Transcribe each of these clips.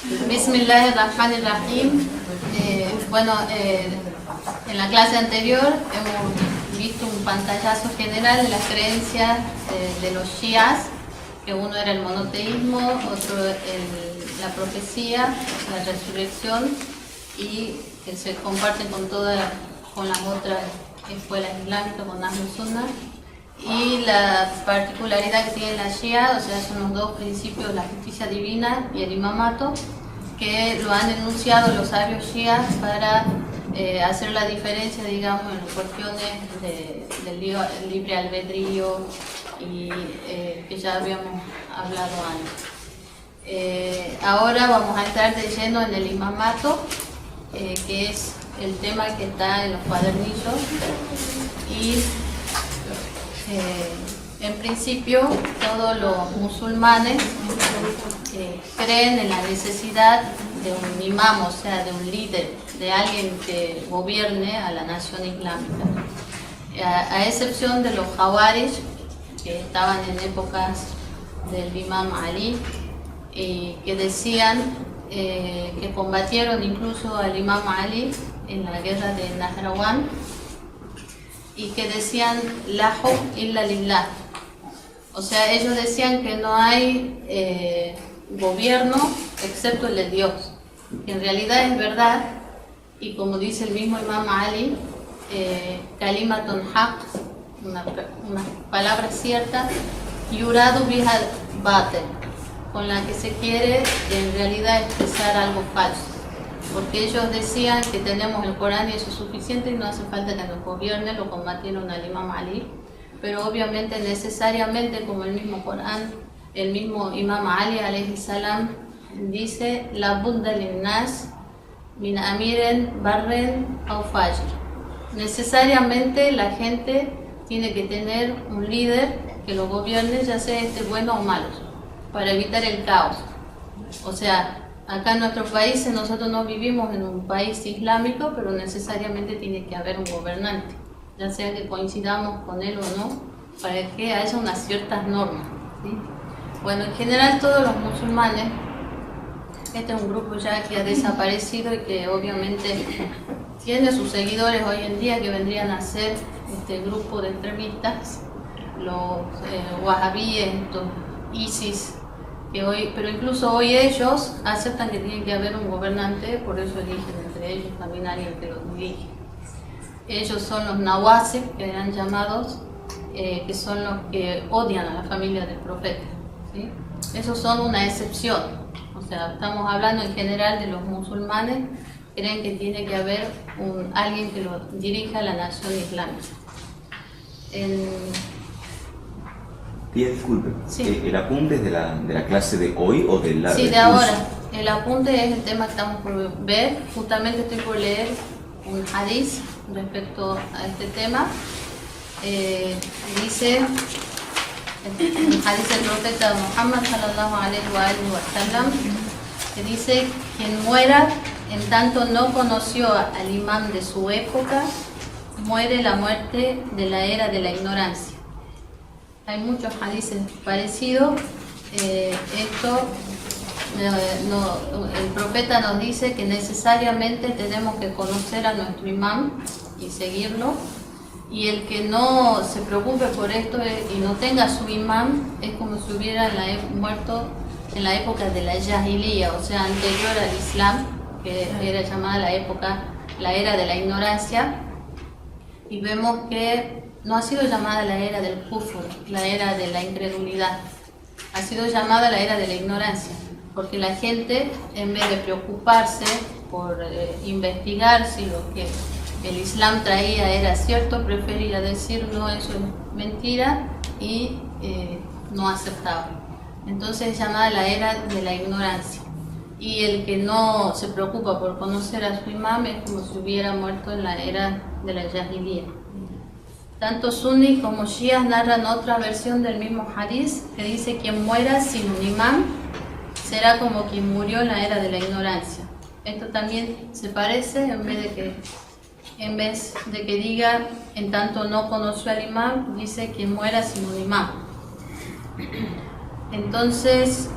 Bismillahirrahmanirrahim. En la clase anterior hemos visto un pantallazo general de las creencias de los shias, que uno era el monoteísmo, otro la profecía, la resurrección, y que se comparten con las otras escuelas islámicas, con Ahlus Sunnah. Y la particularidad que tiene la Shia, o sea, son los dos principios, la justicia divina y el imamato, que lo han enunciado los sabios Shia para hacer la diferencia, digamos, en las cuestiones del libre albedrío y que ya habíamos hablado antes. Ahora vamos a entrar de lleno en el imamato, que es el tema que está en los cuadernillos. Y en principio todos los musulmanes creen en la necesidad de un imam, o sea, de un líder, de alguien que gobierne a la nación islámica, a excepción de los Khawarij, que estaban en épocas del imam Ali, que decían que combatieron incluso al imam Ali en la guerra de Nahrawan, y que decían la hukm illa lillah, o sea, ellos decían que no hay gobierno excepto el de Dios, que en realidad es verdad, y como dice el mismo imam Ali, kalimatun haq, una palabra cierta, yuradu biha batil, con la que se quiere en realidad expresar algo falso. Porque ellos decían que tenemos el Corán y eso es suficiente y no hace falta que nos gobierne, lo combatieron al imam Ali, pero obviamente necesariamente, como el mismo Corán, el mismo imam Ali alayhi salam dice, la budda linnas min amiren barren au fajr, necesariamente la gente tiene que tener un líder que lo gobierne, ya sea bueno o malo, para evitar el caos. O sea, acá en nuestros países nosotros no vivimos en un país islámico, pero necesariamente tiene que haber un gobernante, ya sea que coincidamos con él o no, para que haya unas ciertas normas, ¿sí? Bueno, en general todos los musulmanes, este es un grupo ya que ha desaparecido y que obviamente tiene sus seguidores hoy en día, que vendrían a ser este grupo de extremistas, los wahabíes, estos ISIS, pero incluso hoy ellos aceptan que tiene que haber un gobernante, por eso eligen entre ellos también alguien que los dirige. Ellos son los nawasib, que eran llamados, que son los que odian a la familia del profeta, ¿sí? Esos son una excepción, o sea, estamos hablando en general de los musulmanes, creen que tiene que haber alguien que lo dirija a la nación islámica. Tía, disculpe, Sí. ¿el apunte es de la clase de hoy o del largo? Sí, de ahora. El apunte es el tema que estamos por ver. Justamente estoy por leer un hadith respecto a este tema. Dice el hadith del profeta Muhammad sallallahu alaihi wa sallam, que dice: quien muera en tanto no conoció al imam de su época, muere la muerte de la era de la ignorancia. Hay muchos hadices parecidos. El profeta nos dice que necesariamente tenemos que conocer a nuestro imam y seguirlo, y el que no se preocupe por esto y no tenga su imam es como si hubiera muerto en la época de la Jahiliya, o sea, anterior al Islam, que era llamada la era de la ignorancia, y vemos que no ha sido llamada la era del kufr, la era de la incredulidad, ha sido llamada la era de la ignorancia, porque la gente, en vez de preocuparse por investigar si lo que el Islam traía era cierto, prefería decir no, eso es mentira, y no aceptaba. Entonces es llamada la era de la ignorancia, y el que no se preocupa por conocer a su imam es como si hubiera muerto en la era de la Jahiliya. Tanto sunnis como shias narran otra versión del mismo hadith que dice: quien muera sin un imam será como quien murió en la era de la ignorancia. Esto también se parece, en vez de que diga en tanto no conoció al imam, dice quien muera sin un imam. Entonces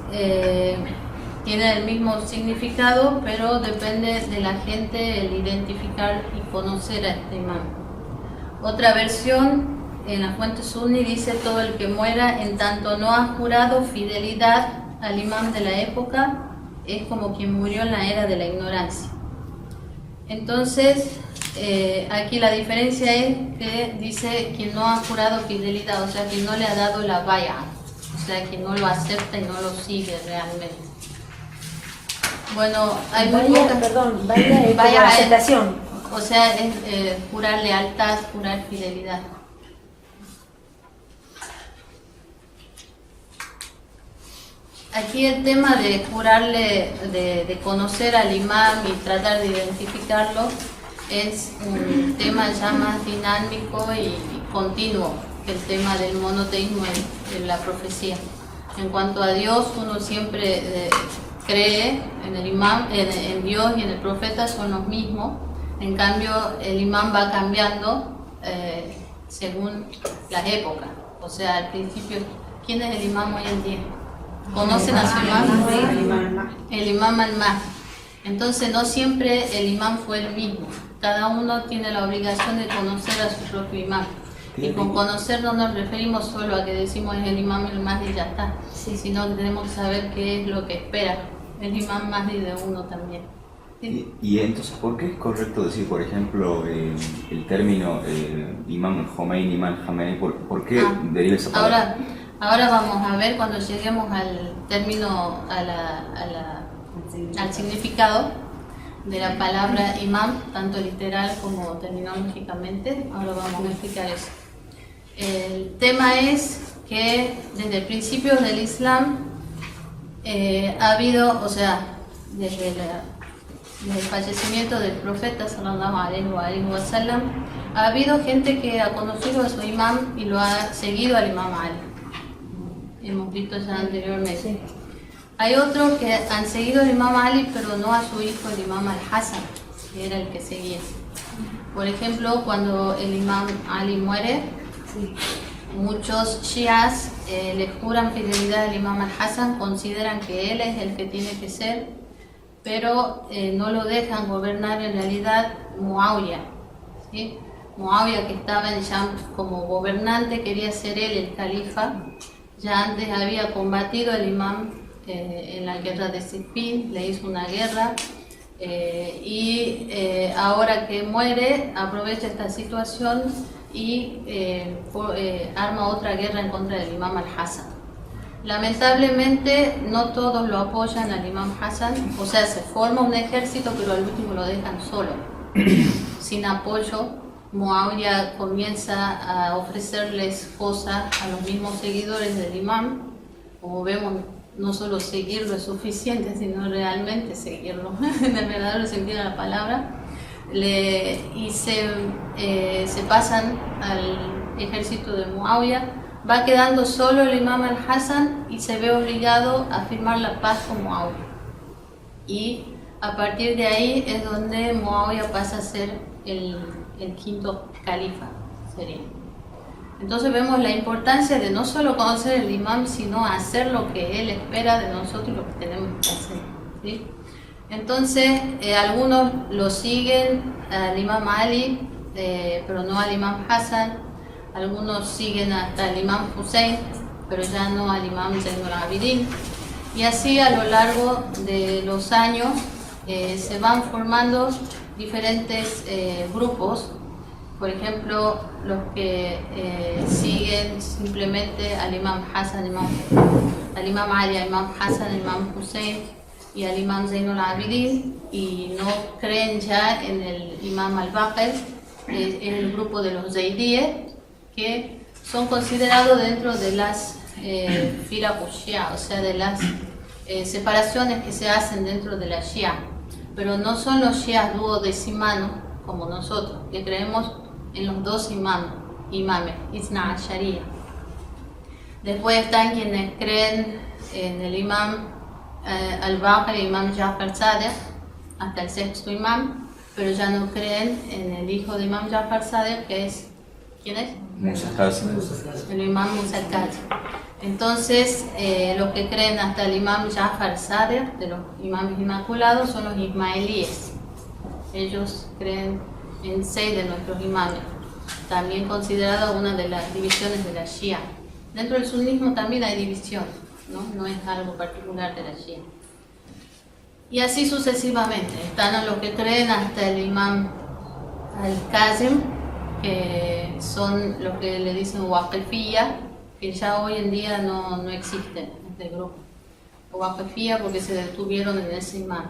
tiene el mismo significado, pero depende de la gente el identificar y conocer a este imam. Otra versión en la fuente suní dice: todo el que muera en tanto no ha jurado fidelidad al imam de la época es como quien murió en la era de la ignorancia. Entonces, aquí la diferencia es que dice quien no ha jurado fidelidad, o sea, quien no le ha dado la baya, o sea, quien no lo acepta y no lo sigue realmente. Bueno, hay muy pocas... Perdón, vaya es Vaya como es- aceptación. O sea, es jurar lealtad, jurar fidelidad. Aquí el tema de jurarle, de conocer al imam y tratar de identificarlo es un tema ya más dinámico y continuo que el tema del monoteísmo en la profecía. En cuanto a Dios, uno siempre cree en el imam, en Dios y en el profeta son los mismos. En cambio, el imam va cambiando según las épocas. O sea, al principio, ¿quién es el imam hoy en día? ¿Conocen a su imam? El imam al-Mahdi. Entonces, no siempre el imam fue el mismo. Cada uno tiene la obligación de conocer a su propio imam. Y con conocer no nos referimos solo a que decimos es el imam al-Mahdi y ya está, sino que tenemos que saber qué es lo que espera el imam Mahdi de uno también. ¿Sí? Y entonces, ¿por qué es correcto decir, por ejemplo, el término Imam Khomeini, Imam Khamenei? ¿Por qué deriva esa palabra? Ahora vamos a ver cuando lleguemos al término, al significado de la palabra imam, tanto literal como terminológicamente. Ahora vamos a explicar eso. El tema es que desde principios del Islam ha habido, o sea, desde el fallecimiento del profeta sallallahu alaihi wa sallam, ha habido gente que ha conocido a su imam y lo ha seguido al imam Ali. Hemos visto ya anteriormente. Hay otros que han seguido al imam Ali, pero no a su hijo, el imam al-Hassan, que era el que seguía. Por ejemplo, cuando el imam Ali muere, muchos shias le juran fidelidad al imam al-Hassan, consideran que él es el que tiene que ser, pero no lo dejan gobernar en realidad Muawiyah, ¿sí? Muawiyah, que estaba en Sham como gobernante, quería ser él el califa. Ya antes había combatido al imam en la guerra de Siffin, le hizo una guerra y ahora que muere aprovecha esta situación y arma otra guerra en contra del imam al-Hassan. Lamentablemente no todos lo apoyan al imam Hassan, o sea, se forma un ejército pero al último lo dejan solo, sin apoyo. Muawiyah comienza a ofrecerles cosas a los mismos seguidores del imam. Como vemos, no solo seguirlo es suficiente, sino realmente seguirlo, en el verdadero sentido de la palabra. Y se pasan al ejército de Muawiyah. Va quedando solo el imam al-Hassan y se ve obligado a firmar la paz con Muawiyah. Y a partir de ahí es donde Muawiyah pasa a ser el quinto califa, sería. Entonces vemos la importancia de no solo conocer el imam, sino hacer lo que él espera de nosotros y lo que tenemos que hacer, ¿sí? Entonces algunos lo siguen al imam Ali, pero no al imam Hassan. Algunos siguen hasta el imam Hussein, pero ya no al imam Zainul Abidin. Y así a lo largo de los años se van formando diferentes grupos. Por ejemplo, los que siguen simplemente al imam Hassan, al imam Ali, al imam Hassan, al imam Hussein y al imam Zainul Abidin, y no creen ya en el imam al-Baqir, es el grupo de los Zaydíes, que son considerados dentro de las firaq shia, o sea, de las separaciones que se hacen dentro de la Shia, pero no son los shias duodecimanos como nosotros, que creemos en los dos imames, Isna al-Sharia. Después están quienes creen en el imam al-Baqir, el imam Ja'far Sadiq, hasta el sexto imam, pero ya no creen en el hijo de imam Ja'far Sadiq, que es, ¿quién es? Musa Qasim. el imam Musa al-Kazim. Entonces, los que creen hasta el imam Jafar Sadiq, de los imames inmaculados, son los ismaelíes. Ellos creen en 6 de nuestros imames, también considerada una de las divisiones de la Shia. Dentro del sunismo también hay división, no es algo particular de la Shia. Y así sucesivamente. Están los que creen hasta el imam al-Kazim, que son los que le dicen Waqifiyya, que ya hoy en día no existen este grupo. Waqifiyya porque se detuvieron en ese imam.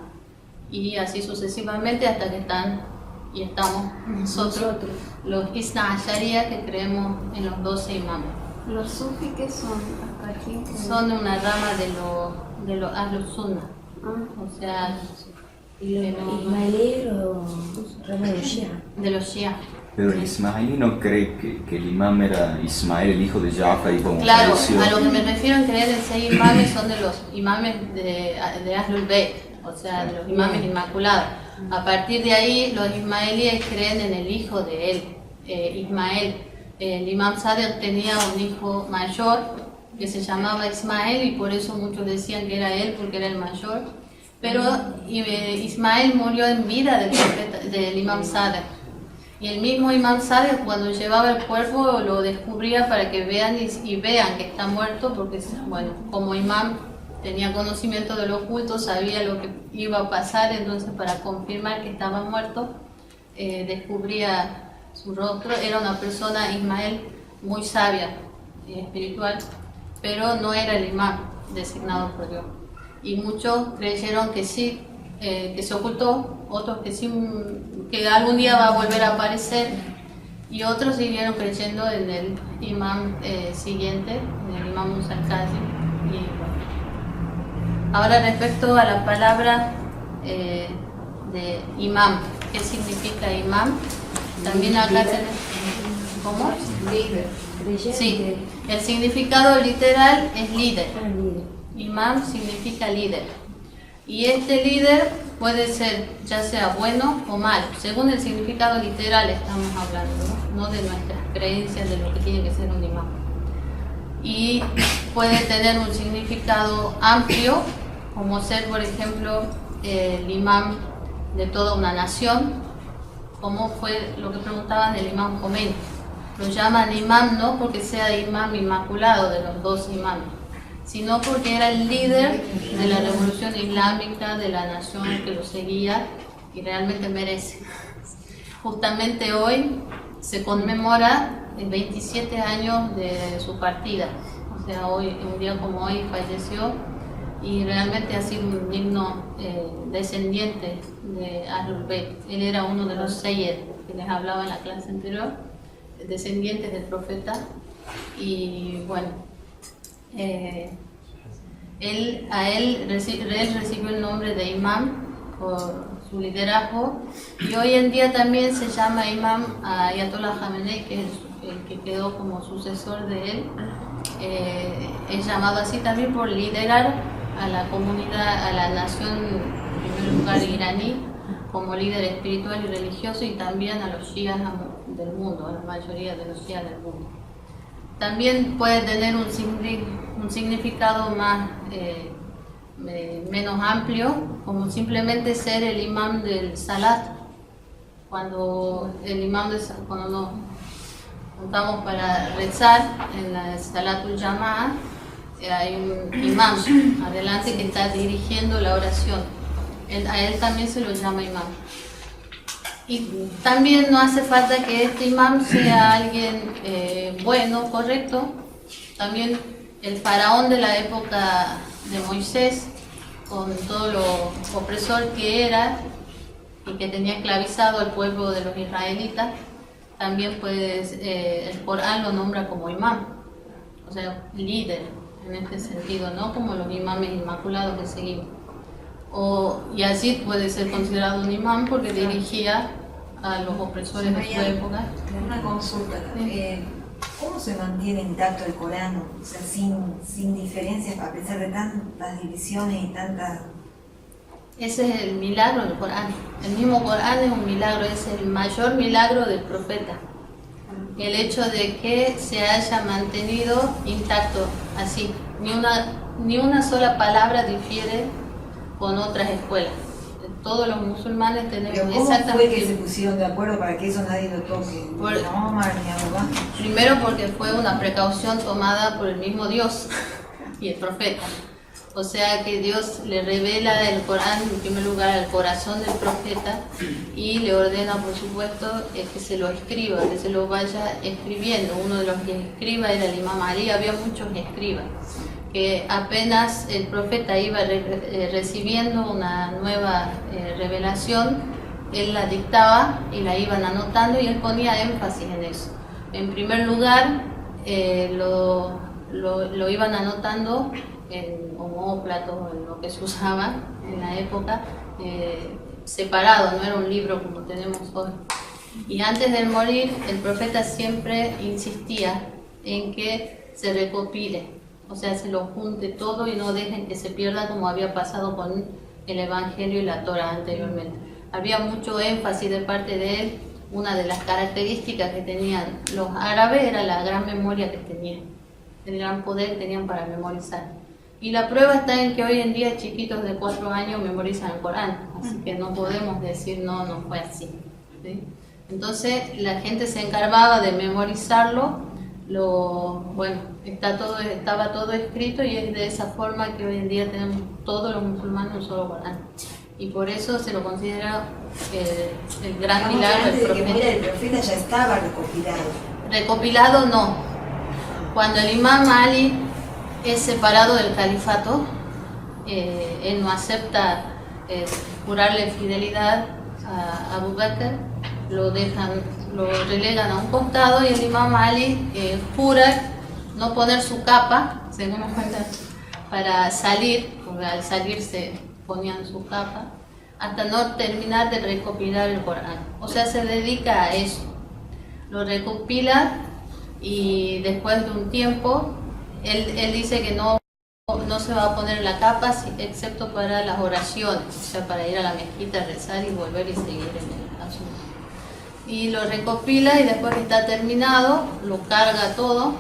Y así sucesivamente hasta que estamos nosotros, los Isna Ashariya, que creemos en los 12 imames. ¿Los sufis qué son? Son una rama de los Ahlus Sunnah. O sea, ¿Y los ismaelíes o rama de Shia? de los Shia. Pero el ismaelí no cree que el imam era Ismael, el hijo de Jafar, y como Claro, falleció. a lo que me refiero en creer en 6 imames son de los imames de Ahlul Bayt, o sea, de los imames inmaculados. A partir de ahí, los ismaelíes creen en el hijo de él, Ismael. El imam Sadiq tenía un hijo mayor que se llamaba Ismael y por eso muchos decían que era él porque era el mayor. Pero Ismael murió en vida del imam Sadiq. Y el mismo imam Sadiq, cuando llevaba el cuerpo, lo descubría para que vean y vean que está muerto, porque bueno, como imam tenía conocimiento de lo oculto, sabía lo que iba a pasar, entonces para confirmar que estaba muerto, descubría su rostro. Era una persona, Ismael, muy sabia y espiritual, pero no era el imam designado por Dios. Y muchos creyeron que sí, que se ocultó, otros que sí, que algún día va a volver a aparecer, y otros siguieron creyendo en el imam siguiente, en el imam Musa al-Kazim. Y bueno. Ahora, respecto a la palabra de imam, ¿qué significa imam? También acá tenemos, ¿cómo? Líder. Sí, el significado literal es líder. Líder. Imam significa líder. Y este líder puede ser ya sea bueno o malo, según el significado literal estamos hablando, no de nuestras creencias de lo que tiene que ser un imam. Y puede tener un significado amplio, como ser, por ejemplo, el imam de toda una nación, como fue lo que preguntaban del imam Khomeini. Lo llaman imam no porque sea imam inmaculado de los 2 imames, sino porque era el líder de la revolución islámica, de la nación que lo seguía y realmente merece. Justamente hoy se conmemora 27 años de su partida, o sea, hoy, un día como hoy falleció, y realmente ha sido un digno descendiente de Ahlul Bayt. Él era uno de los Sayyid que les hablaba en la clase anterior, descendientes del profeta, y bueno, él recibió el nombre de imam por su liderazgo, y hoy en día también se llama imam a Ayatollah Khamenei, que es el que quedó como sucesor de él. Es llamado así también por liderar a la comunidad, a la nación, en primer lugar iraní, como líder espiritual y religioso, y también a los shias del mundo, a la mayoría de los shias del mundo. También puede tener un significado menos amplio, como simplemente ser el imam del salat. Cuando nos juntamos para rezar en la salatul jama'a, hay un imam adelante que está dirigiendo la oración. A él también se lo llama imam. Y también no hace falta que este imam sea alguien bueno, correcto. También el faraón de la época de Moisés, con todo lo opresor que era y que tenía esclavizado al pueblo de los israelitas, también el Corán lo nombra como imam, o sea, líder en este sentido, no como los imames inmaculados que seguimos. Y así puede ser considerado un imam porque dirigía a los opresores de su época. Una consulta. ¿Cómo se mantiene intacto el Corán? O sea, sin diferencias, a pesar de tantas divisiones y tantas... Ese es el milagro del Corán. El mismo Corán es un milagro, es el mayor milagro del profeta. el hecho de que se haya mantenido intacto así. Ni una sola palabra difiere con otras escuelas. Todos los musulmanes tenemos Pero ¿cómo exactamente. fue que se pusieron de acuerdo para que eso nadie lo toque? Por- Ni Omar ni Abu Bakr. Primero porque fue una precaución tomada por el mismo Dios y el profeta. O sea que Dios le revela el Corán en primer lugar al corazón del profeta y le ordena, por supuesto, que se lo escriba, que se lo vaya escribiendo. Uno de los que escriba era el Imam Ali, había muchos escribas, que apenas el profeta iba recibiendo una nueva revelación, él la dictaba y la iban anotando y él ponía énfasis en eso. En primer lugar, lo iban anotando en homóplatos, en lo que se usaba en la época, separado, no era un libro como tenemos hoy. Y antes de morir, el profeta siempre insistía en que se recopile, o sea, se lo junte todo y no dejen que se pierda como había pasado con el Evangelio y la Torá anteriormente. Había mucho énfasis de parte de él. Una de las características que tenían los árabes era la gran memoria que tenían, el gran poder que tenían para memorizar. Y la prueba está en que hoy en día chiquitos de 4 años memorizan el Corán, así que no podemos decir no fue así, ¿sí? Entonces la gente se encargaba de memorizarlo, estaba todo escrito y es de esa forma que hoy en día tenemos todos los musulmanes un solo Corán. Y por eso se lo considera el gran milagro del Antes de que profeta. muera el profeta ya estaba recopilado. Recopilado no. Cuando el Imam Ali es separado del califato, él no acepta jurarle fidelidad a Abu Bakr, lo relegan a un costado y el Imam Ali jura no poner su capa, según nos cuentan, para salir, porque al salir se ponían su capa, hasta no terminar de recopilar el Corán. O sea, se dedica a eso. Lo recopila y después de un tiempo, él dice que no se va a poner la capa, excepto para las oraciones, o sea, para ir a la mezquita, rezar y volver y seguir en el asunto. Y lo recopila y después que está terminado, lo carga todo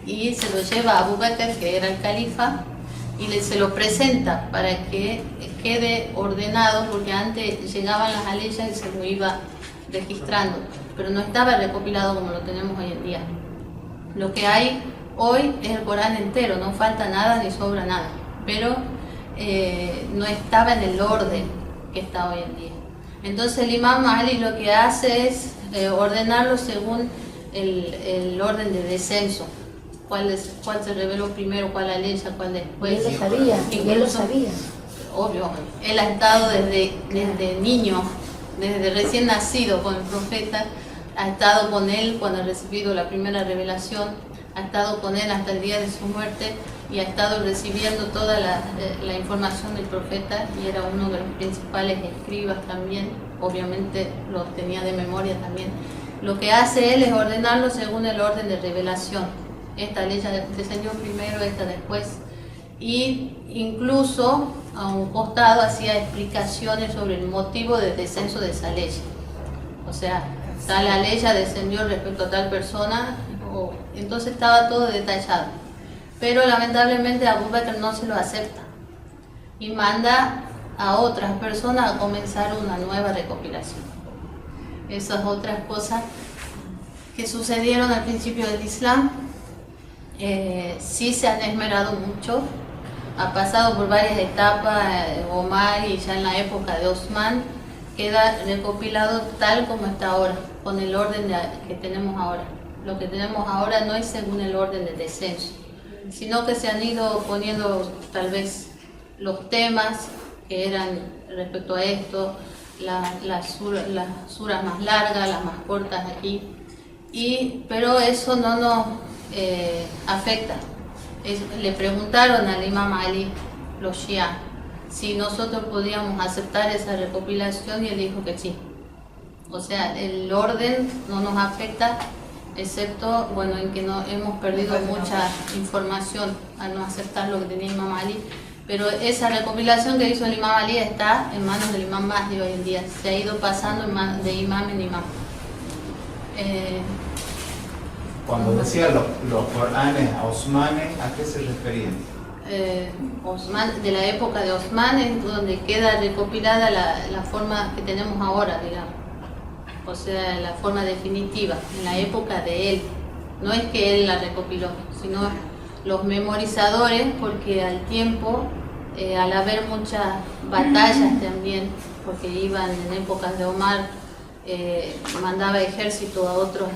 y se lo lleva a Abu Bakr, que era el califa, y se lo presenta para que quede ordenado, porque antes llegaban las aleyas y se lo iba registrando, pero no estaba recopilado como lo tenemos hoy en día. Lo que hay hoy es el Corán entero, no falta nada ni sobra nada, pero no estaba en el orden que está hoy en día. Entonces el Imam Ali lo que hace es ordenarlo según el orden de descenso. Cuál se reveló primero, cuál aleya, cuál después. Y él lo sabía, y él lo sabía. Obvio, él ha estado desde niño, desde recién nacido con el profeta, ha estado con él cuando ha recibido la primera revelación, ha estado con él hasta el día de su muerte y ha estado recibiendo toda la información del profeta y era uno de los principales escribas también, obviamente lo tenía de memoria también. Lo que hace él es ordenarlo según el orden de revelación. Esta ley descendió primero, esta después, y incluso a un costado hacía explicaciones sobre el motivo del descenso de esa ley. O sea, tal aleya descendió respecto a tal persona, entonces estaba todo detallado. Pero lamentablemente Abu Bakr no se lo acepta y manda a otras personas a comenzar una nueva recopilación. Esas otras cosas que sucedieron al principio del Islam, sí se han esmerado mucho, ha pasado por varias etapas, Omar y ya en la época de Osman, queda recopilado tal como está ahora, con el orden que tenemos ahora. Lo que tenemos ahora no es según el orden de descenso, sino que se han ido poniendo tal vez los temas que eran respecto a esto, las suras más largas, las más cortas aquí, pero eso no nos afecta. Le preguntaron al Imam Ali, los Shia, si nosotros podíamos aceptar esa recopilación y él dijo que sí. O sea, el orden no nos afecta, excepto, bueno, en que no hemos perdido mucha información al no aceptar lo que tenía Imam Ali, pero esa recopilación que hizo el Imam Ali está en manos del Imam Mahdi hoy en día, se ha ido pasando de imam en imam. Cuando decía los Coranes osmanes, ¿a qué se referían? Osman, de la época de Osman es donde queda recopilada la forma que tenemos ahora, digamos. O sea, la forma definitiva, en la época de él. No es que él la recopiló, sino los memorizadores, porque al tiempo, al haber muchas batallas también, porque iban en épocas de Omar, mandaba ejército a otras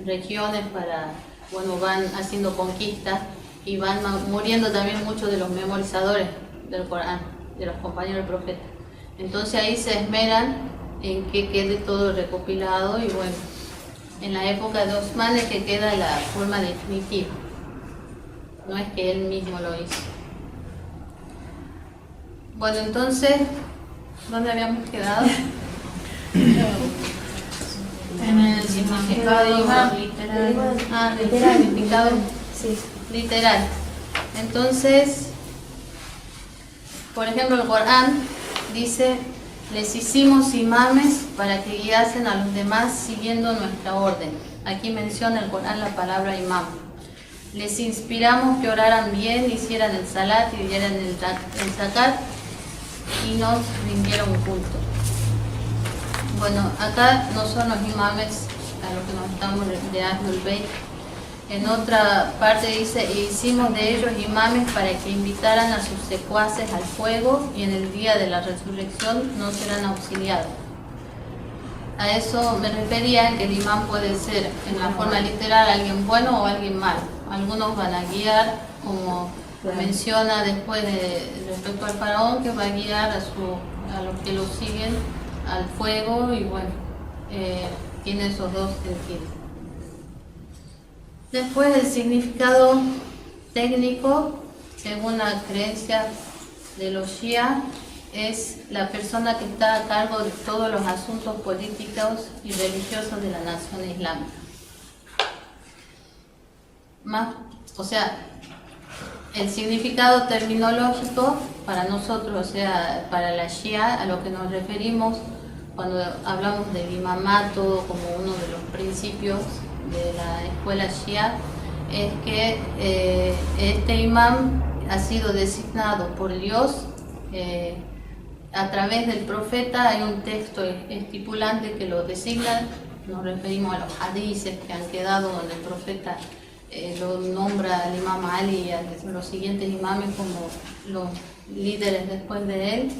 regiones para, bueno, van haciendo conquistas y van muriendo también muchos de los memorizadores del Corán, de los compañeros del profeta. Entonces ahí se esmeran en que quede todo recopilado y bueno, en la época de Osman es que queda la forma definitiva. No es que él mismo lo hizo. Bueno, entonces, ¿dónde habíamos quedado? En el significado literal. El significado literal. Entonces, por ejemplo, el Corán dice: les hicimos imames para que guiasen a los demás siguiendo nuestra orden. Aquí menciona el Corán la palabra imam. Les inspiramos que oraran bien, hicieran el salat y dieran el zakat y nos rindieron culto. Bueno, acá no son los imames a los que nos estamos de Ahlul Bayt. En otra parte dice: hicimos de ellos imames para que invitaran a sus secuaces al fuego y en el día de la resurrección no serán auxiliados. A eso me refería, que el imán puede ser en la forma literal alguien bueno o alguien malo. Algunos van a guiar, como menciona después respecto al faraón, que va a guiar a los que lo siguen al fuego y bueno, tiene esos dos sentidos. Después el significado técnico, según la creencia de los Shia, es la persona que está a cargo de todos los asuntos políticos y religiosos de la nación islámica. O sea, el significado terminológico para nosotros, o sea, para la Shia, a lo que nos referimos cuando hablamos del imamato como uno de los principios de la escuela Shia, es que este imam ha sido designado por Dios a través del profeta. Hay un texto estipulante que lo designa. Nos referimos a los hadices que han quedado donde el profeta lo nombra al imam Ali y a los siguientes imames como los líderes después de él,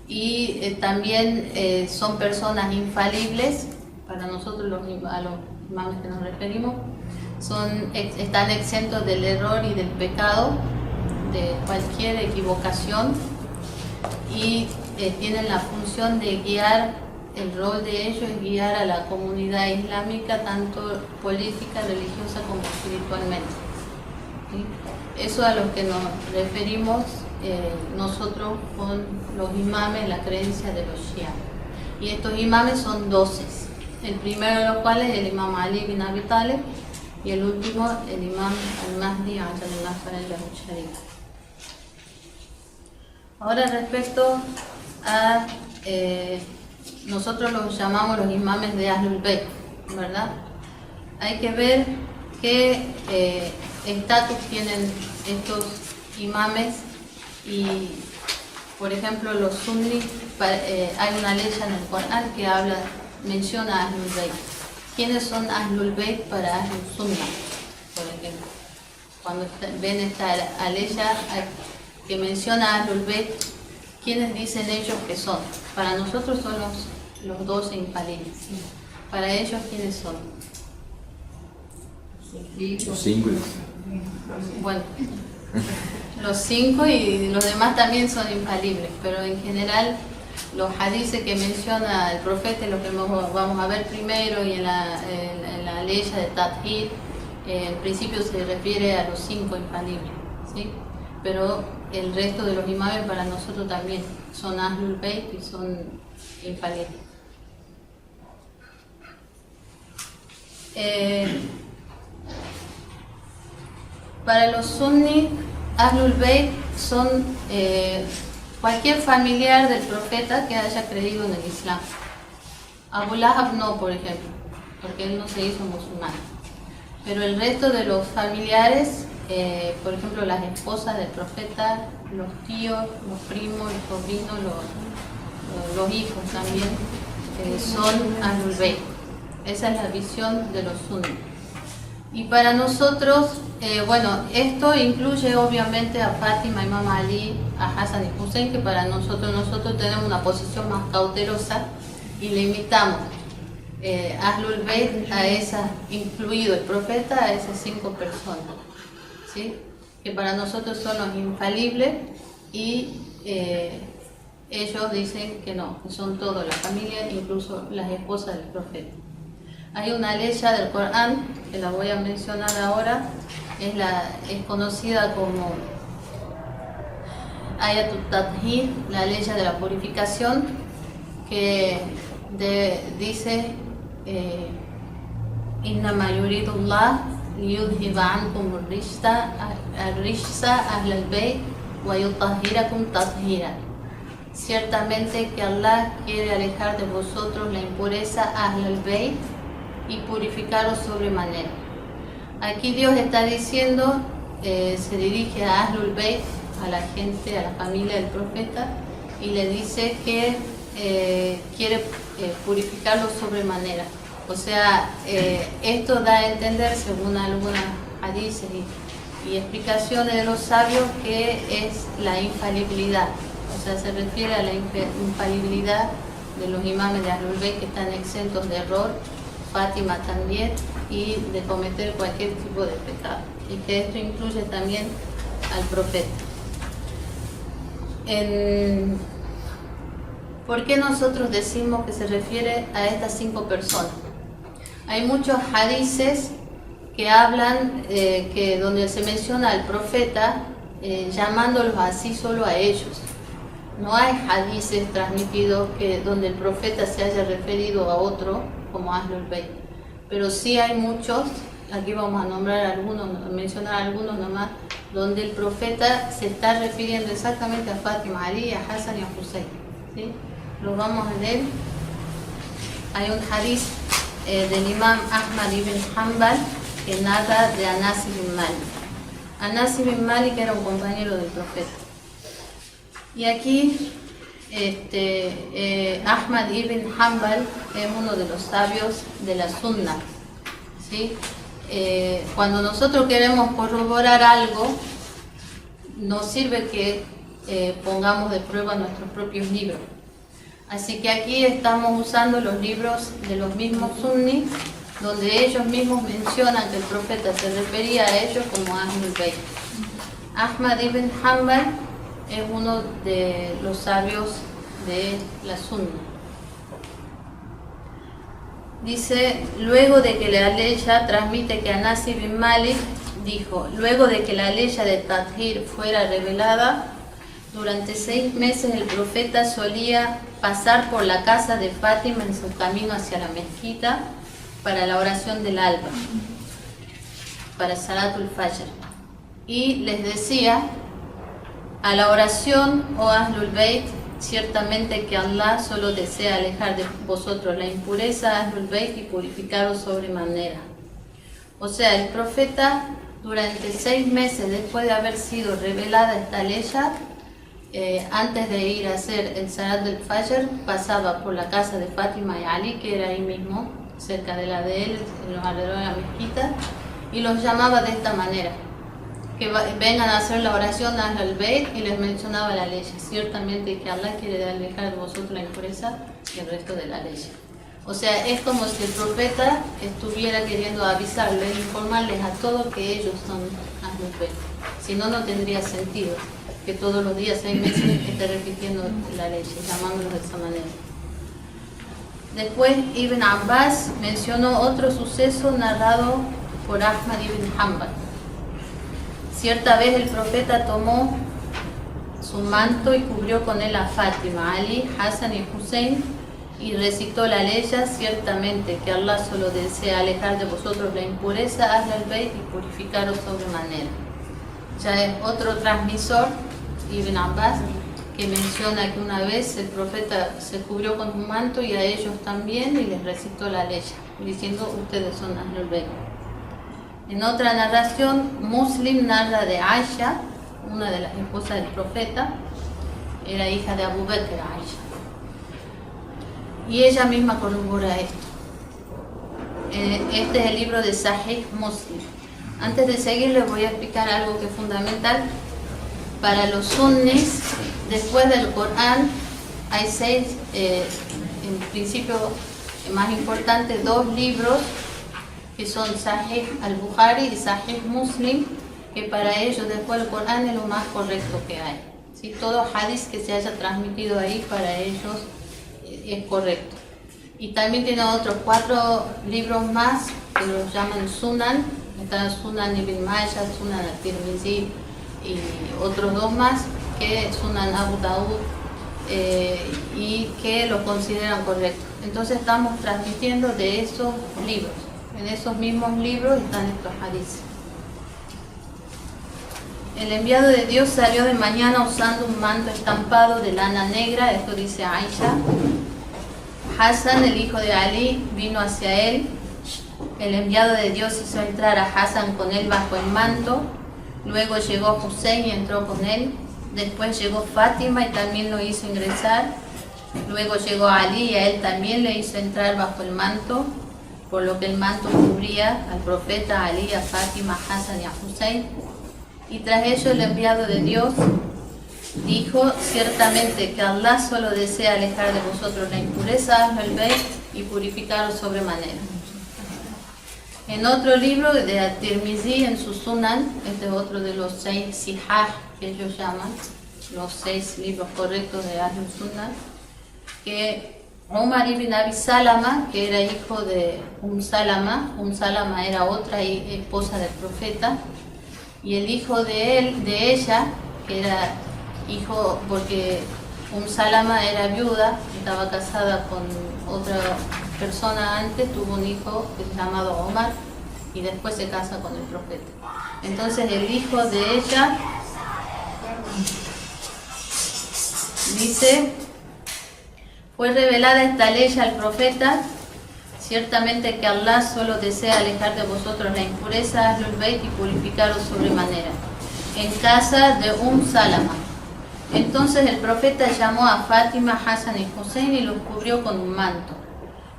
y también son personas infalibles. Para nosotros a los imames que nos referimos están exentos del error y del pecado, de cualquier equivocación, y tienen la función de guiar. El rol de ellos es guiar a la comunidad islámica, tanto política, religiosa como espiritualmente. ¿Sí? Eso a lo que nos referimos nosotros con los imames, la creencia de los Shia. Y estos imames son 12. El primero de los cuales es el imam Ali bin Abi Talib y el último el imam al-Mahdi al-Sharif. Ahora respecto a nosotros los llamamos los imames de Ahlul Bayt, ¿verdad? Hay que ver qué estatus tienen estos imames. Y, por ejemplo, los sunnis, hay una ley en el Corán que menciona a Ahlul Bayt. ¿Quiénes son Ahlul Bayt para Ahlul Sunnah? Por ejemplo, cuando ven esta aleya que menciona a Ahlul Bayt, ¿quiénes dicen ellos que son? Para nosotros son los 12 infalibles. Para ellos, ¿quiénes son? Los 5. Bueno, los 5 y los demás también son infalibles, pero en general los hadices que menciona el profeta, lo que vamos a ver primero, y en la ley de Tadhid, en principio se refiere a los 5 infalibles, ¿sí? Pero el resto de los imames para nosotros también son Ahlul Bayt y son infalibles. Para los sunnis, Ahlul Bayt son cualquier familiar del profeta que haya creído en el Islam. Abu Lahab no, por ejemplo, porque él no se hizo musulmán. Pero el resto de los familiares, por ejemplo las esposas del profeta, los tíos, los primos, los sobrinos, los hijos también, son Ahlul Bayt. Esa es la visión de los sunnis. Y para nosotros, bueno, esto incluye obviamente a Fátima, Imam Ali, a Hassan y Hussein, que para nosotros tenemos una posición más cautelosa y limitamos Ahlul Bayt a esas, incluido el profeta, a esas 5 personas, ¿sí? Que para nosotros son los infalibles y ellos dicen que no, que son toda la familia, incluso las esposas del profeta. Hay una ley del Corán, que la voy a mencionar ahora, es conocida como Ayatut Tathir, la ley de la purificación, que dice Innama yuridullah liyudhiba ankum ar-rijsa ahlal bayt wa yutahhirakum tathira. Ciertamente que Allah quiere alejar de vosotros la impureza ahlal bayt y purificaros sobremanera. Aquí Dios está diciendo, se dirige a Ahlul Bayt, a la gente, a la familia del profeta, y le dice que quiere purificarlos sobremanera. O sea, esto da a entender, según algunas hadices y explicaciones de los sabios, que es la infalibilidad. O sea, se refiere a la infalibilidad de los imames de Ahlul Bayt, que están exentos de error, Fátima también, y de cometer cualquier tipo de pecado, y que esto incluye también al profeta. ¿Por qué nosotros decimos que se refiere a estas 5 personas? Hay muchos hadices que hablan, que donde se menciona al profeta llamándolos así solo a ellos. No hay hadices transmitidos donde el profeta se haya referido a otro como Ahlul Bayt, pero sí hay muchos, aquí vamos a nombrar algunos, mencionar algunos nomás, donde el profeta se está refiriendo exactamente a Fátima, a Ali, a Hassan y a Hussein, ¿sí? Los vamos a leer. Hay un hadith del imam Ahmad ibn Hanbal que narra de Anas ibn Malik. Anas ibn Malik era un compañero del profeta. Y aquí Ahmad ibn Hanbal es uno de los sabios de la Sunna, ¿sí? Cuando nosotros queremos corroborar algo, nos sirve que pongamos de prueba nuestros propios libros. Así que aquí estamos usando los libros de los mismos sunnis, donde ellos mismos mencionan que el profeta se refería a ellos como Ahlul Bayt. Ahmad ibn Hanbal es uno de los sabios de la Sunna. Dice, luego de que la ley transmite que Anas ibn Malik dijo, luego de que la ley de Tathir fuera revelada, durante 6 meses el profeta solía pasar por la casa de Fátima en su camino hacia la mezquita para la oración del alba, para Salatul Fajr, y les decía, a la oración, oh Ahlul Bayt, ciertamente que Allah solo desea alejar de vosotros la impureza, Ahlul Bayt, y purificaros sobremanera. O sea, el profeta durante 6 meses después de haber sido revelada esta ley, antes de ir a hacer el Salat del Fajr, pasaba por la casa de Fátima y Ali, que era ahí mismo, cerca de la de él, en los alrededores de la mezquita, y los llamaba de esta manera, que vengan a hacer la oración a Ahlul Bayt, y les mencionaba la ley, ciertamente que Allah quiere alejar de vosotros la impureza y el resto de la ley. O sea, es como si el profeta estuviera queriendo avisarles, informarles a todos que ellos son Ahlul Bayt. Si no, no tendría sentido que todos los días, 6 meses, esté repitiendo la ley, llamándolos de esa manera. Después Ibn Abbas mencionó otro suceso narrado por Ahmad ibn Hanbal. Cierta vez el profeta tomó su manto y cubrió con él a Fátima, Ali, Hassan y Hussein, y recitó la ley, ciertamente que Allah solo desea alejar de vosotros la impureza, Ahlul Bayt, y purificaros sobremanera. Ya es otro transmisor, Ibn Abbas, que menciona que una vez el profeta se cubrió con un manto y a ellos también, y les recitó la ley, diciendo, ustedes son Ahlul Bayt. En otra narración, Muslim narra de Aisha, una de las esposas del profeta, era hija de Abu Bakr, Aisha. Y ella misma corrobora esto. Este es el libro de Sahih Muslim. Antes de seguir les voy a explicar algo que es fundamental. Para los sunnis, después del Corán, hay 6, en principio más importante, 2 libros que son Sahih al-Bukhari y Sahih Muslim, que para ellos después del Corán es lo más correcto que hay. ¿Sí? Todo hadith que se haya transmitido ahí para ellos es correcto. Y también tiene otros 4 libros más que los llaman Sunan. Está Sunan Ibn Majah, Sunan al-Tirmidhi y otros 2 más que Sunan Abu Dawud y que lo consideran correcto. Entonces estamos transmitiendo de esos libros. En esos mismos libros están estos hadiths. El enviado de Dios salió de mañana usando un manto estampado de lana negra, esto dice Aisha. Hassan, el hijo de Ali, vino hacia él. El enviado de Dios hizo entrar a Hassan con él bajo el manto. Luego llegó Hussein y entró con él. Después llegó Fátima y también lo hizo ingresar. Luego llegó Ali y a él también le hizo entrar bajo el manto, por lo que el manto cubría al profeta, a Ali, a Fátima, a Hassan y a Hussein. Y tras ello el enviado de Dios dijo: ciertamente que Allah solo desea alejar de vosotros la impureza, el Bayt, y purificaros sobremanera. En otro libro de At-Tirmidhi, en su Sunan, este es otro de los 6 Sihah que ellos llaman, los 6 libros correctos de Ahlul Sunnah, que Umar ibn Abi Salama, que era hijo de Salama era otra esposa del profeta, y el hijo de ella, que era hijo, porque Salama era viuda, estaba casada con otra persona antes, tuvo un hijo que es llamado Omar y después se casa con el profeta. Entonces el hijo de ella dice: fue revelada esta ley al profeta, ciertamente que Allah solo desea alejar de vosotros la impureza, Ahlul Bayt, y purificaros sobremanera, en casa de Salama. Entonces el profeta llamó a Fátima, Hassan y Hussein y los cubrió con un manto,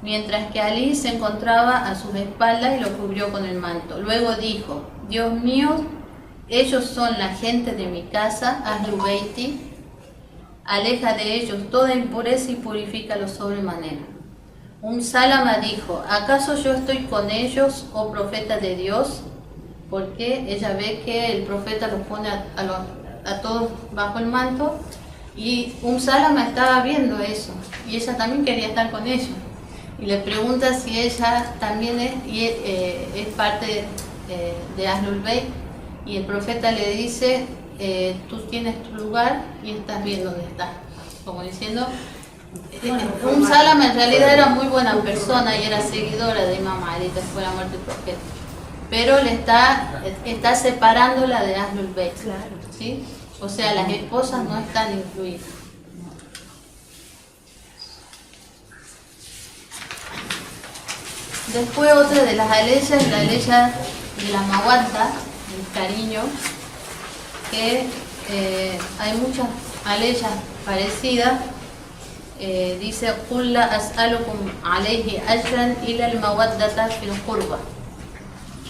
mientras que Ali se encontraba a sus espaldas y lo cubrió con el manto. Luego dijo: Dios mío, ellos son la gente de mi casa, Ahlul Bayti, aleja de ellos toda impureza y purifícalos sobremanera. Salama dijo: ¿acaso yo estoy con ellos, oh profeta de Dios? Porque ella ve que el profeta los pone a todos bajo el manto, y Salama estaba viendo eso y ella también quería estar con ellos, y le pregunta si ella también es parte de Ahlul Bayt, y el profeta le dice: tú tienes tu lugar y estás bien donde estás, como diciendo, Salama en realidad era muy buena persona y era seguidora de Imam Ali después de la muerte del profeta, pero le está separándola de Ahlul Bayt, ¿sí? O sea, las esposas no están incluidas. Después otra de las aleyas, la aleya de la mawadda, el cariño, que hay muchas aleyas parecidas. Dice: قُلْ لَا أَسْأَلُكُمْ عَلَيْهِ أَجْرًا إِلَّا الْمَوَدَّةَ فِي الْقُرْبَى.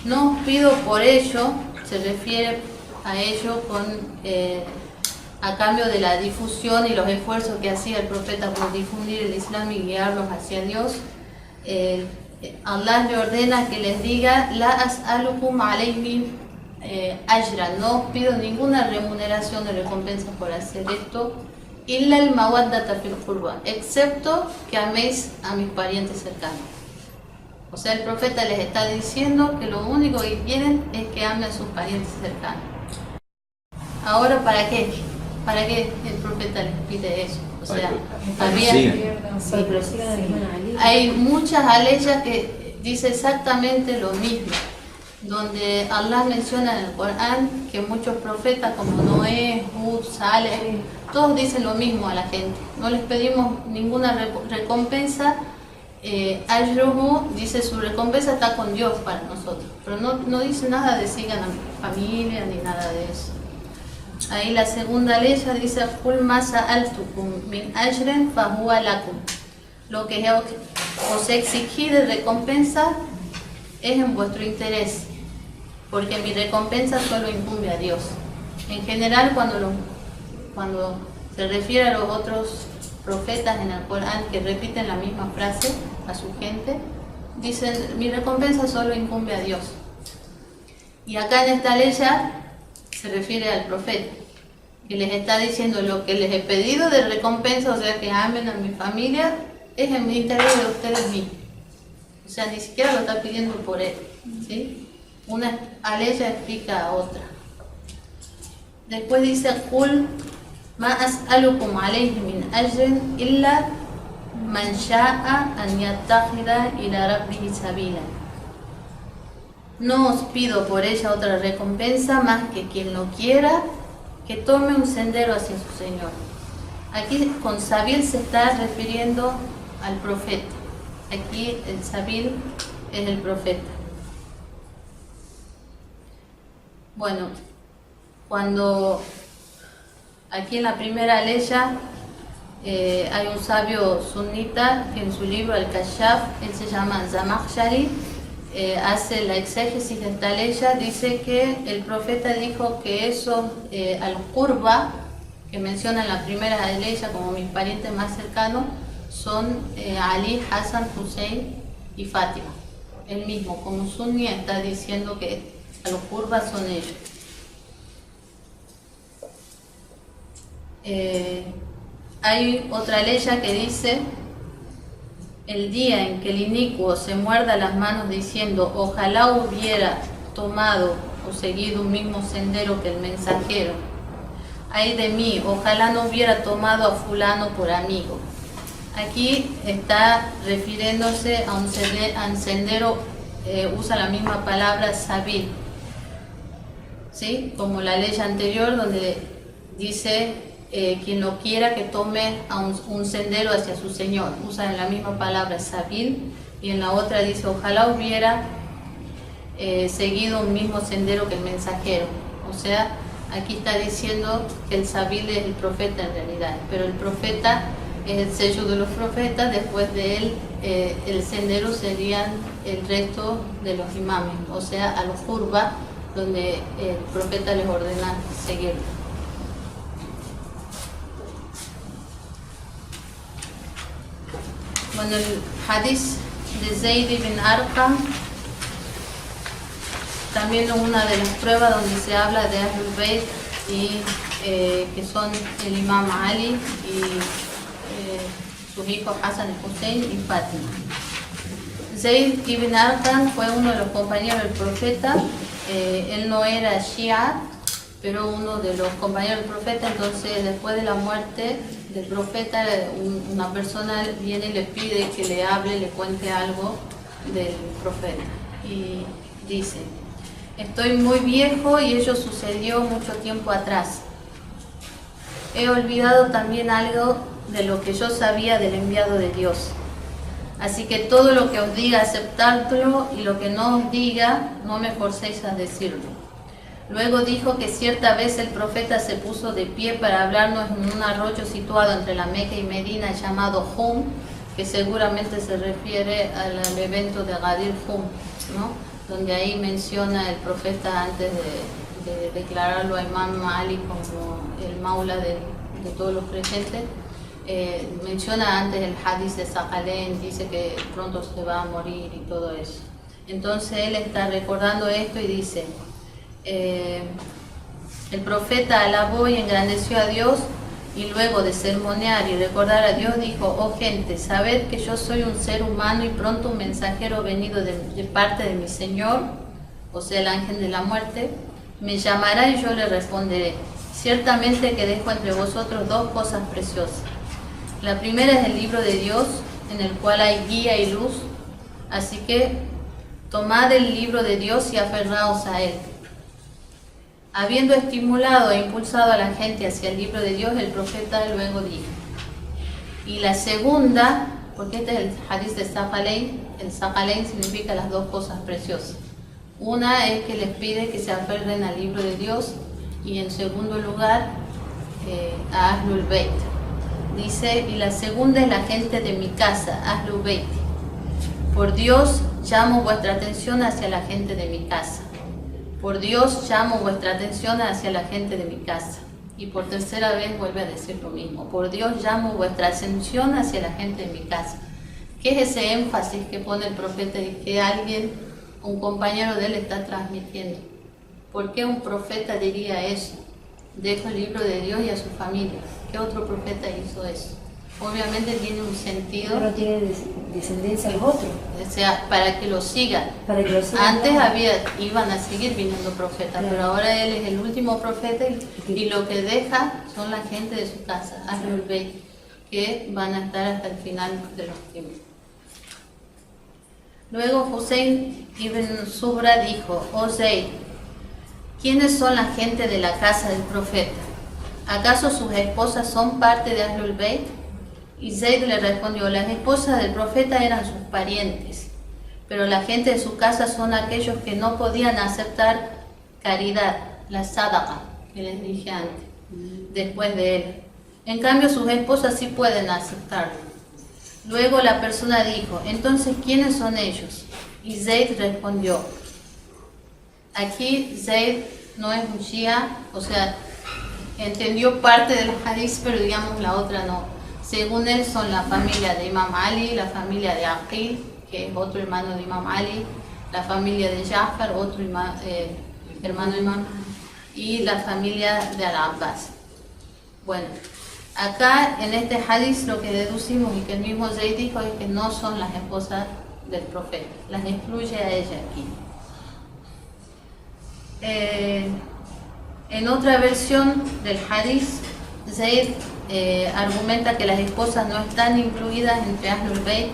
No os pido por ello, se refiere a ello a cambio de la difusión y los esfuerzos que hacía el profeta por difundir el Islam y guiarlos hacia Dios. Allah le ordena que les diga: La as'alukum alayhi ajran, no os pido ninguna remuneración de recompensa por hacer esto, illa al mawaddata fil qurba, excepto que améis a mis parientes cercanos. O sea, el profeta les está diciendo que lo único que quieren es que amen a sus parientes cercanos. Ahora, ¿para qué? ¿Para qué el profeta les pide eso? O sea, hay muchas aleyas que dice exactamente lo mismo, donde Allah menciona en el Corán que muchos profetas como Noé, Hud, Saleh, todos dicen lo mismo a la gente: no les pedimos ninguna recompensa Ajruhu dice su recompensa está con Dios para nosotros, pero no dice nada de sigan a mi familia ni nada de eso. Ahí la segunda ley ya dice Qul ma sa'altukum min ajrin fahuwa lakum. Lo que os exigí de recompensa es en vuestro interés, porque mi recompensa solo incumbe a Dios. En general, cuando se refiere a los otros profetas en el Corán que repiten la misma frase a su gente, dicen mi recompensa solo incumbe a Dios. Y acá en esta ley ya se refiere al profeta, que les está diciendo lo que les he pedido de recompensa, o sea que amen a mi familia, es en mi interés de ustedes mismos. O sea, ni siquiera lo está pidiendo por él, ¿sí? Una aleya explica a otra. Después dice Qul ma as'alukum alayhi min ajrin illa man sha'a an yattakhida ila rabbihi sabila. No os pido por ella otra recompensa más que quien lo quiera que tome un sendero hacia su Señor. Aquí con Sabil se está refiriendo al profeta. Aquí el Sabil es el profeta. Bueno, cuando aquí en la primera leya hay un sabio sunita que en su libro Al-Kashaf, él se llama Zamakhshari, hace la exégesis de esta leya, dice que el profeta dijo que esos al-Qurba que menciona en la primera leya como mis parientes más cercanos son Ali, Hassan, Hussein y Fátima. Él mismo como sunni está diciendo que los Qurba son ellos. Hay otra leya que dice el día en que el inicuo se muerda las manos diciendo ojalá hubiera tomado o seguido un mismo sendero que el mensajero, ay de mí, ojalá no hubiera tomado a fulano por amigo. Aquí está refiriéndose a un sendero, usa la misma palabra sabil, ¿sí? Como la ley anterior donde dice quien lo quiera que tome a un sendero hacia su Señor, usa la misma palabra sabil, y en la otra dice ojalá hubiera seguido un mismo sendero que el mensajero. O sea, aquí está diciendo que el sabil es el profeta en realidad, pero el profeta es el sello de los profetas, después de él el sendero serían el resto de los imames, o sea, a los Qurba, donde el profeta les ordena seguirlo. Bueno, el hadith de Zayd ibn Arqam también es una de las pruebas donde se habla de Ahlul Bayt y que son el imam Ali y sus hijos Hassan y Hussein y Fátima. Zayd ibn Arqam fue uno de los compañeros del profeta. Él no era Shia, pero uno de los compañeros del profeta. Entonces, después de la muerte del profeta, una persona viene y le pide que le hable, le cuente algo del profeta. Y dice: estoy muy viejo y ello sucedió mucho tiempo atrás. He olvidado también algo de lo que yo sabía del enviado de Dios. Así que todo lo que os diga aceptadlo, y lo que no os diga no me forcéis a decirlo. Luego dijo que cierta vez el profeta se puso de pie para hablarnos en un arroyo situado entre la Meca y Medina llamado Hum, que seguramente se refiere al evento de Ghadir Hum, ¿no? Donde ahí menciona el profeta antes de declararlo a Imam Ali como el maula de todos los creyentes. Menciona antes el hadith de Saqalain, dice que pronto se va a morir y todo eso. Entonces él está recordando esto y dice: el profeta alabó y engrandeció a Dios, y luego de sermonear y recordar a Dios dijo: oh gente, sabed que yo soy un ser humano y pronto un mensajero venido de parte de mi Señor, o sea el ángel de la muerte, me llamará y yo le responderé. Ciertamente que dejo entre vosotros dos cosas preciosas. La primera es el libro de Dios, en el cual hay guía y luz, así que tomad el libro de Dios y aferraos a él. Habiendo estimulado e impulsado a la gente hacia el libro de Dios, el profeta luego dijo: y la segunda porque este es el hadith de Saqalayn. El Saqalayn significa las dos cosas preciosas. Una es que les pide que se aferren al libro de Dios, y en segundo lugar a Ahlul Bayt. Dice, y la segunda es la gente de mi casa, Ahlul Bayt. Por Dios llamo vuestra atención hacia la gente de mi casa. Por Dios llamo vuestra atención hacia la gente de mi casa. Y por tercera vez vuelve a decir lo mismo. Por Dios llamo vuestra atención hacia la gente de mi casa. ¿Qué es ese énfasis que pone el profeta y que alguien, un compañero de él, está transmitiendo? ¿Por qué un profeta diría eso? Dejo el libro de Dios y a su familia. ¿Qué otro profeta hizo eso? Obviamente tiene un sentido. Pero tiene descendencia los otros. O sea, para que lo sigan. Para que lo sigan. Antes iban a seguir viniendo profetas, pero ahora él es el último profeta y lo que deja son la gente de su casa, Ahlul Bayt, que van a estar hasta el final de los tiempos. Luego Hussein ibn Zuhra dijo: oh Zayd, ¿quiénes son la gente de la casa del profeta? ¿Acaso sus esposas son parte de Ahlul Bayt? Y Zayd le respondió: las esposas del profeta eran sus parientes, pero la gente de su casa son aquellos que no podían aceptar caridad, la sadaqa, que les dije antes, después de él. En cambio, sus esposas sí pueden aceptarlo. Luego la persona dijo: entonces, ¿quiénes son ellos? Y Zayd respondió. Aquí Zayd no es un shia, o sea, entendió parte del hadith, pero digamos la otra no. Según él son la familia de Imam Ali, la familia de Aqil, que es otro hermano de Imam Ali, la familia de Ja'far, otro hermano de Imam, y la familia de Al-Abbas. Bueno, acá en este hadith lo que deducimos y que el mismo Zayd dijo es que no son las esposas del profeta, las excluye a ella aquí. En otra versión del hadith, Zayd argumenta que las esposas no están incluidas entre Ahlul Bayt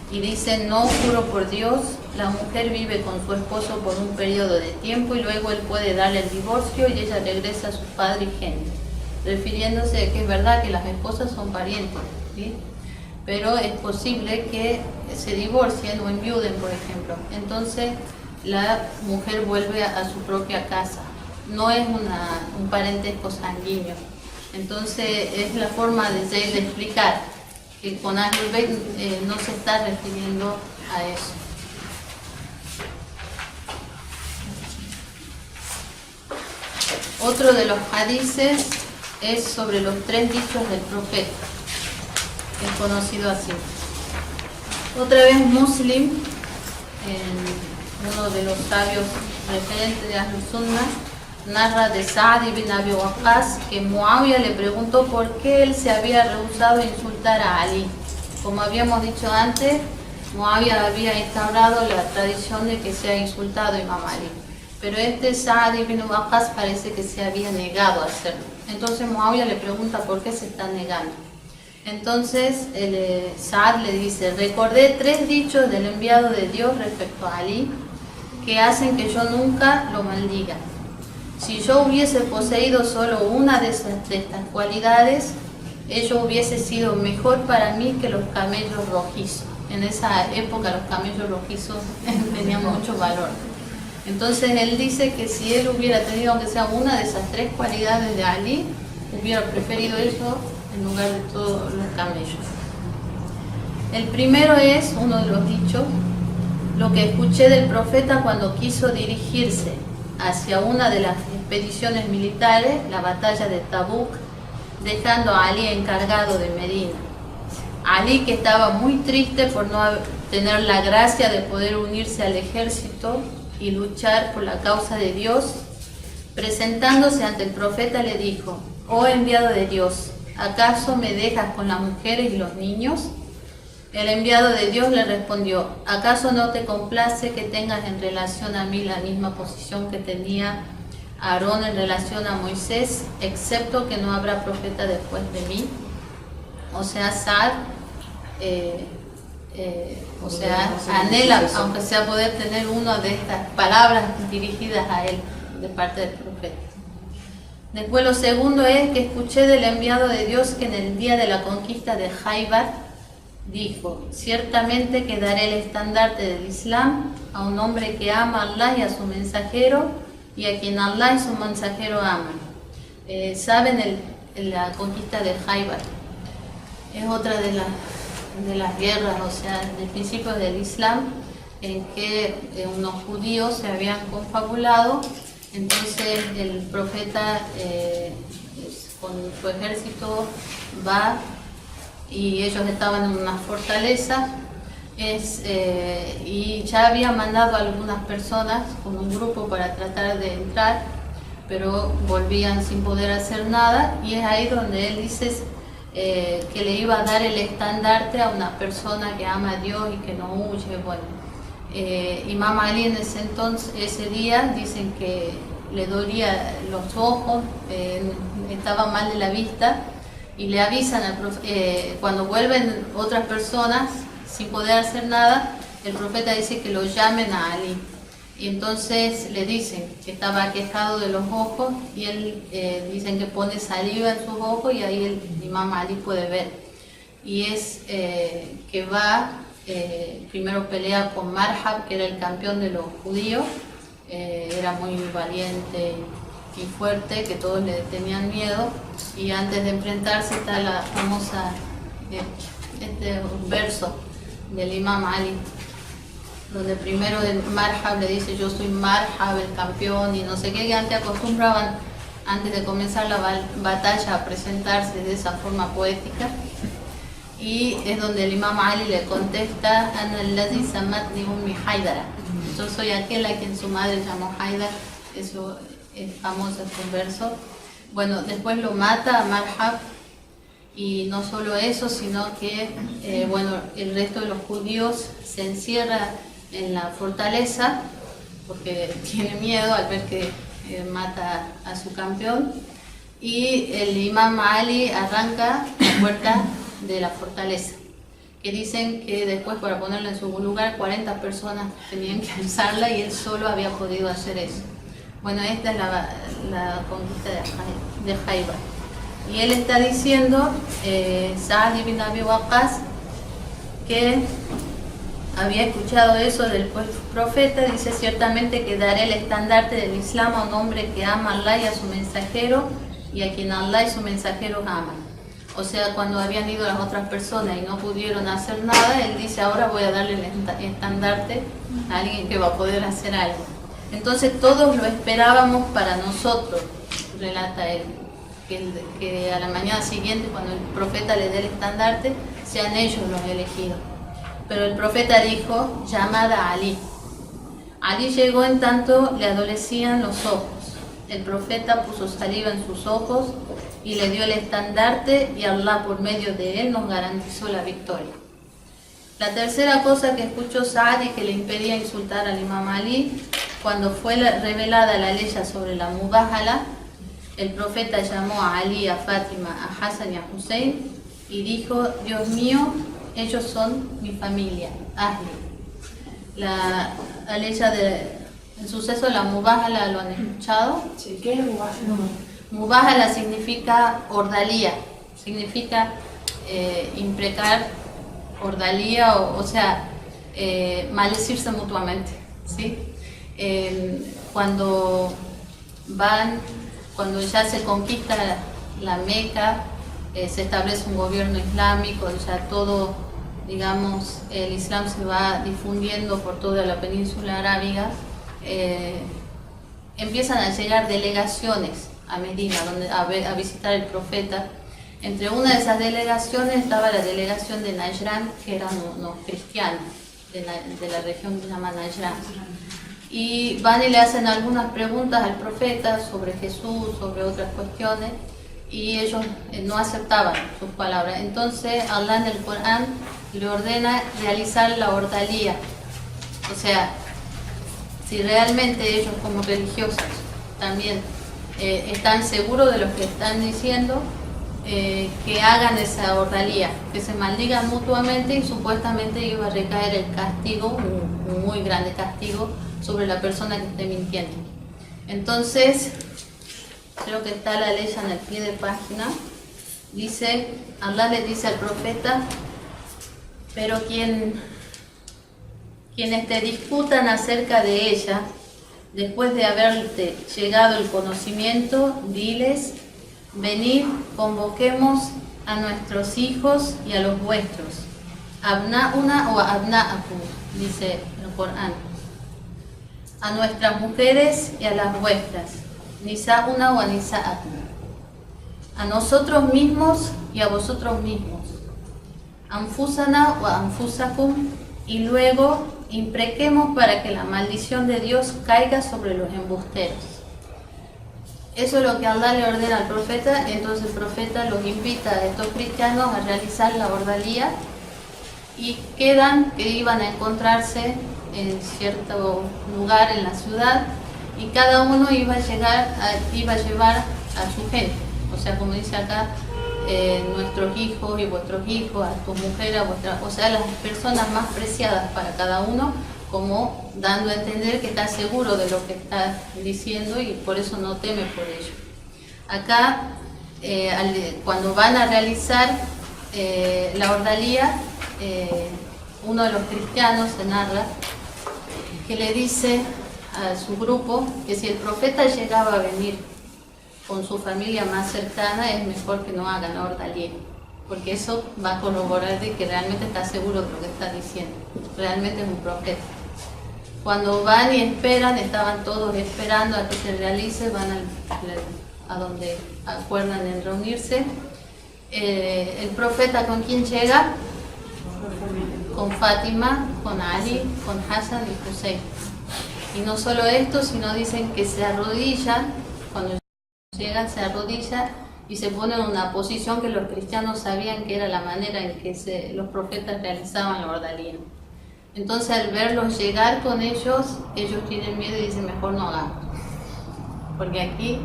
y dice: no, juro por Dios, la mujer vive con su esposo por un periodo de tiempo y luego él puede darle el divorcio y ella regresa a su padre y gente, refiriéndose a que es verdad que las esposas son parientes, ¿sí? Pero es posible que se divorcien o enviuden, por ejemplo. Entonces la mujer vuelve a su propia casa, no es un parentesco sanguíneo. Entonces es la forma de Zayd de explicar que con Ahlul Bayt no se está refiriendo a eso. Otro de los hadices es sobre los 3 dichos del profeta, es conocido así. Otra vez Muslim, uno de los sabios referentes de Ahlus Sunnah, narra de Sa'd ibn Abi Waqqas que Muawiyah le preguntó por qué él se había rehusado a insultar a Ali. Como habíamos dicho antes, Muawiyah había instaurado la tradición de que se ha insultado a Imam Ali, pero este Sa'd ibn Waqqas parece que se había negado a hacerlo. Entonces Muawiyah le pregunta por qué se está negando. Entonces Sa'd le dice: recordé 3 dichos del enviado de Dios respecto a Ali que hacen que yo nunca lo maldiga. Si yo hubiese poseído solo una de estas cualidades, ello hubiese sido mejor para mí que los camellos rojizos. En esa época los camellos rojizos tenían mucho valor. Entonces él dice que si él hubiera tenido aunque sea una de esas 3 cualidades de Ali, hubiera preferido eso en lugar de todos los camellos. El primero es uno de los dichos: lo que escuché del profeta cuando quiso dirigirse hacia una de las expediciones militares, la batalla de Tabuk, dejando a Ali encargado de Medina. Ali, que estaba muy triste por no tener la gracia de poder unirse al ejército y luchar por la causa de Dios, presentándose ante el profeta le dijo: oh enviado de Dios, ¿acaso me dejas con las mujeres y los niños? El enviado de Dios le respondió: ¿acaso no te complace que tengas en relación a mí la misma posición que tenía Aarón en relación a Moisés, excepto que no habrá profeta después de mí? O sea, Sa'd anhela, aunque sea, poder tener una de estas palabras dirigidas a él de parte del profeta. Después lo segundo es que escuché del enviado de Dios que en el día de la conquista de Khaybar dijo: ciertamente que daré el estandarte del Islam a un hombre que ama a Allah y a su mensajero, y a quien Allah y su mensajero aman. Saben la conquista de Khaybar, es otra de las guerras, o sea, de principios del Islam, en que unos judíos se habían confabulado. Entonces el profeta con su ejército va, y ellos estaban en una fortaleza, y ya había mandado a algunas personas con un grupo para tratar de entrar, pero volvían sin poder hacer nada, y es ahí donde él dice que le iba a dar el estandarte a una persona que ama a Dios y que no huye. Bueno, Imam Ali en ese día dicen que le dolía los ojos, estaba mal de la vista, y le avisan cuando vuelven otras personas sin poder hacer nada, el profeta dice que lo llamen a Ali, y entonces le dicen que estaba aquejado de los ojos, y él dicen que pone saliva en sus ojos, y ahí el Imam Ali puede ver, y es que va, primero pelea con Marhab, que era el campeón de los judíos, era muy valiente y fuerte, que todos le tenían miedo, y antes de enfrentarse está la famosa verso del Imam Ali, donde primero el Marhab le dice: yo soy Marhab, el campeón, y no sé qué, que antes acostumbraban, antes de comenzar la batalla, a presentarse de esa forma poética, y es donde el Imam Ali le contesta: Ana alladhi samatni ummi Haydara, yo soy aquel a quien su madre llamó Haydar. Eso es famoso, este verso. Bueno, después lo mata a Marhab, y no solo eso, sino que el resto de los judíos se encierra en la fortaleza porque tiene miedo al ver que mata a su campeón, y el Imam Ali arranca la puerta de la fortaleza, que dicen que después, para ponerla en su lugar, 40 personas tenían que alzarla, y él solo había podido hacer eso. Bueno, esta es la conquista de Khaybar. Y él está diciendo, Sa'd ibn Abi Waqqas, que había escuchado eso del profeta, dice: ciertamente que daré el estandarte del Islam a un hombre que ama a Allah y a su mensajero, y a quien Allah y su mensajero aman. O sea, cuando habían ido las otras personas y no pudieron hacer nada, él dice: ahora voy a darle el estandarte a alguien que va a poder hacer algo. Entonces todos lo esperábamos para nosotros, relata él, que a la mañana siguiente, cuando el profeta le dé el estandarte, sean ellos los elegidos. Pero el profeta dijo: llamad a Ali. Ali llegó en tanto le adolecían los ojos. El profeta puso saliva en sus ojos y le dio el estandarte, y Allah por medio de él nos garantizó la victoria. La tercera cosa que escuchó Sa'd y que le impedía insultar al Imam Ali: cuando fue revelada la ley sobre la Mubahala, el profeta llamó a Ali, a Fátima, a Hassan y a Hussein, y dijo: Dios mío, ellos son mi familia, Ahli. La ley el suceso de la Mubahala, ¿lo han escuchado? Sí, ¿qué es Mubahala? Mubahala significa ordalía, significa imprecar ordalía, o sea, maldecirse mutuamente, ¿sí? Cuando ya se conquista la Meca, se establece un gobierno islámico, ya todo, digamos, el Islam se va difundiendo por toda la península arábiga, empiezan a llegar delegaciones a Medina a visitar el profeta. Entre una de esas delegaciones estaba la delegación de Najran, que eran unos cristianos de la región que se llama Najran. Y van y le hacen algunas preguntas al profeta sobre Jesús, sobre otras cuestiones, y ellos no aceptaban sus palabras. Entonces Allah en el Corán le ordena realizar la ordalía. O sea, si realmente ellos como religiosos también están seguros de lo que están diciendo, que hagan esa ordalía, que se maldigan mutuamente, y supuestamente iba a recaer el castigo, un muy grande castigo, sobre la persona que esté mintiendo. Entonces, creo que está la ley en el pie de página, dice, Allah le dice al profeta Pero quienes te disputan acerca de ella, después de haberte llegado el conocimiento, diles: venid, convoquemos a nuestros hijos y a los vuestros. Abna'una o abna'akum, dice el Corán. A nuestras mujeres y a las vuestras. Nisa'una o nisa'akum. A nosotros mismos y a vosotros mismos. Anfusana o anfusakum. Y luego imprequemos para que la maldición de Dios caiga sobre los embusteros. Eso es lo que Allah le ordena al profeta. Entonces el profeta los invita a estos cristianos a realizar la ordalía, y quedan que iban a encontrarse en cierto lugar en la ciudad, y cada uno iba a llevar a su gente. O sea, como dice acá, nuestros hijos y vuestros hijos, a tu mujer, a vuestra, o sea, las personas más preciadas para cada uno, como dando a entender que está seguro de lo que está diciendo y por eso no teme por ello. Acá, cuando van a realizar la ordalía, uno de los cristianos se narra que le dice a su grupo que si el profeta llegaba a venir con su familia más cercana, es mejor que no hagan la ordalía, porque eso va a corroborar de que realmente está seguro de lo que está diciendo, realmente es un profeta. Cuando van y esperan, estaban todos esperando a que se realice, van a donde acuerdan en reunirse. El profeta, ¿con quién llega? Con Fátima, con Ali, con Hassan y Hussein. Y no solo esto, sino dicen que se arrodillan, cuando llegan se arrodillan y se ponen en una posición que los cristianos sabían que era la manera en que los profetas realizaban la ordalía. Entonces al verlos llegar con ellos tienen miedo y dicen: mejor no hagamos, porque aquí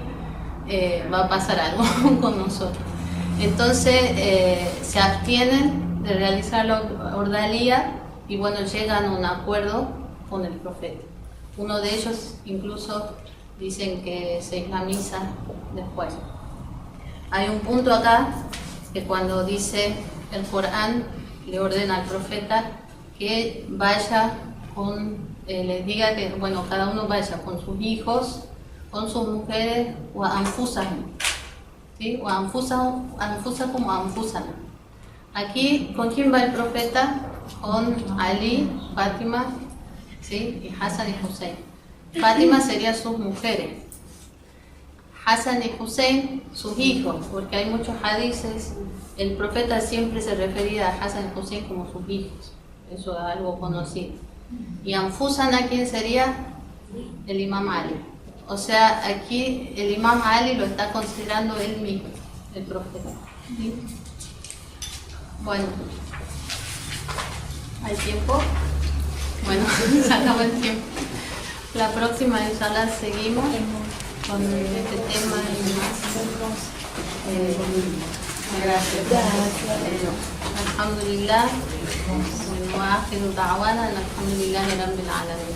va a pasar algo con nosotros. Entonces se abstienen de realizar la ordalía y bueno, llegan a un acuerdo con el profeta. Uno de ellos incluso dicen que se islamiza después. Hay un punto acá que cuando dice el Corán, le ordena al profeta que vaya les diga que bueno, cada uno vaya con sus hijos, con sus mujeres, o anfusahum, ¿sí? O anfusahum o anfusana. Aquí, ¿con quién va el profeta? Con Ali, Fátima, ¿sí? Y Hassan y Hussein. Fátima serían sus mujeres, Hassan y Hussein sus hijos, porque hay muchos hadices. El profeta siempre se refería a Hassan y Hussein como sus hijos, eso es algo conocido. Y Anfusana, ¿quién sería? El Imam Ali. O sea, aquí el Imam Ali lo está considerando él mismo, el profeta. ¿Sí? Bueno, ¿hay tiempo? Bueno, se acabó el tiempo. La próxima, inshallah, seguimos con este tema y más. Gracias. Alhamdulillah. Wa akhiru da'wana alhamdulillahi rabbil alamin.